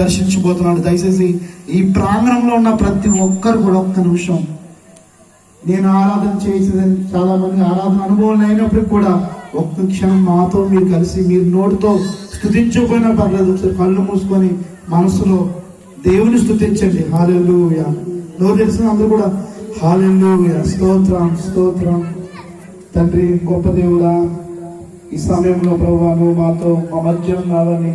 దర్శించబోతున్నాడు. దయచేసి ఈ ప్రాంగణంలో ఉన్న ప్రతి ఒక్కరు కూడా ఒక్క నిమిషం, నేను ఆరాధన చేసేదని చాలా మంది ఆరాధన అనుభవం అయినప్పటికీ కూడా ఒక్క క్షణం మాతో మీరు కలిసి, మీరు నోటితో స్తుతించకపోయినా పర్లేదు, కళ్ళు మూసుకొని మనసులో దేవుని స్తుతించండి. హల్లెలూయా. నోరు తెలిసిన అందరూ కూడా హల్లెలూయా, స్తోత్రం స్తోత్రం. తండ్రి గొప్ప దేవుడా, ఈ సమయంలో ప్రభువా నువ్వు మాతో మా మధ్య ఉన్నావని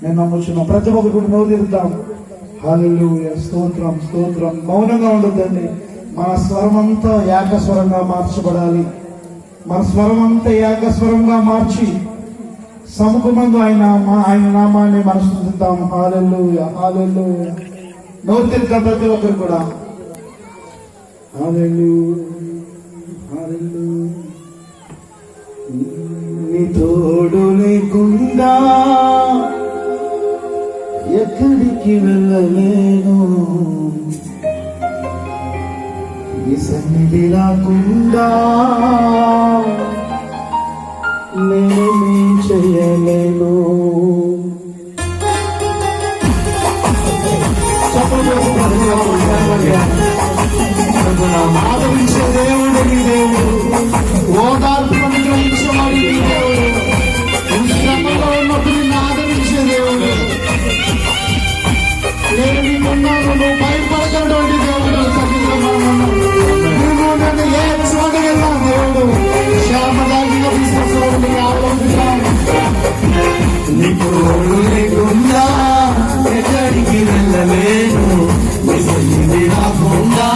నేను నమ్ముచున్నాం. ప్రతి ఒక్కరు కూడా నోరు తెరుద్దాం. హల్లెలూయా, స్తోత్రం స్తోత్రం. మౌనంగా ఉండదండి. మన స్వరం అంతా ఏకస్వరంగా మార్చబడాలి. మన స్వరం అంతా ఏకస్వరంగా మార్చి సముఖమందు ఆయన నామాన్ని మనం స్తుతిద్దాం. హల్లెలూయా హల్లెలూయా. నోరు తెరుద్దాం ప్రతి ఒక్కరు కూడా. హల్లెలూయా హల్లెలూయా. నీ తోడు లేకుండా ఎక్కడికి వెళ్ళలేను, నీ సన్నిధి రాకుండా నేనేమీ చేయలేను. ఆదరించే దేవుడు నీ దేవుడు, ఓదార్పు అనుగ్రహించేవాడు నీ దేవుడు, శ్రమలో ఉన్నప్పుడు నిన్ను ఆదరించే దేవుడు. నేను నీకున్నాను, నువ్వు భయపడగలటువంటి దేవుడు. నువ్వు నన్ను ఏ చోట వెళ్ళా దేవుడు క్షేమదాగిగా తీసుకొస్తాడు. నీకు లేకుండా ఎక్కడికి వెళ్ళలేను, రాకుండా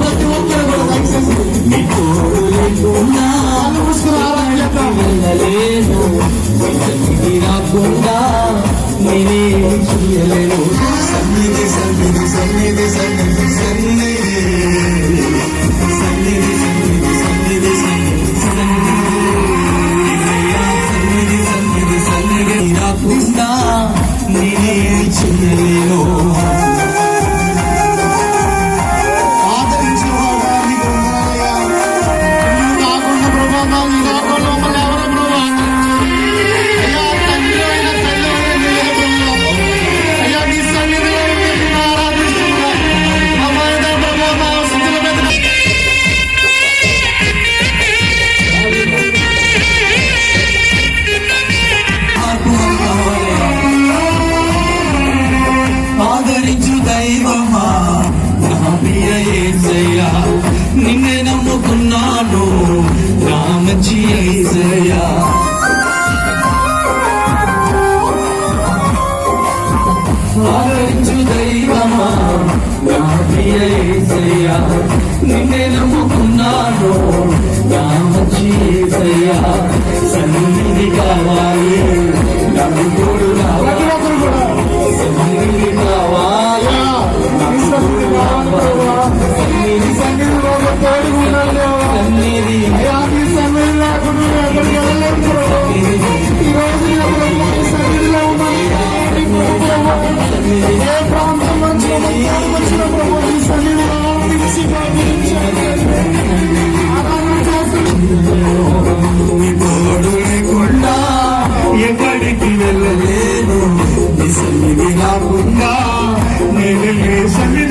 ప్రతి ఒక్కరు కూడా దయచేసి నీకు లేకుండా వెళ్ళలేను, రాకుండా నేనే చేయలేను. సన్నిధి సన్నిధి సన్నిధి సన్నిధి సన్నిధి సన్నిధి సన్నిధి సన్నిధి సన్నిధి సన్నిధి సన్నిధి రాకుండా నేనే చేయలేను. నిన్నే నమ్ముకున్నాను నా మంచి యేసయ్యా, ఆదరించు దైవమా నా ప్రియ యేసయ్యా, నిన్నే నమ్ముకున్నాను నా మంచి యేసయ్యా. సన్నిధి కావాలి, నమ్ముకోడు రావాలి, సన్నిధి కావాలి, సన్నిధి సన్నిధిలో సన్నిధి సన్నిధి లేకుండా ఎక్కడికి వెళ్ళలేదు. ఈ రోజు సన్నిధిలో ఏ ప్రాంతం నుంచి వచ్చినప్పుడు ఈ సన్నిధిలో తోడు లేకుండా ఎక్కడికి వెళ్ళలేను, నీ సన్నిధి రాకుండా నేను సన్నిధి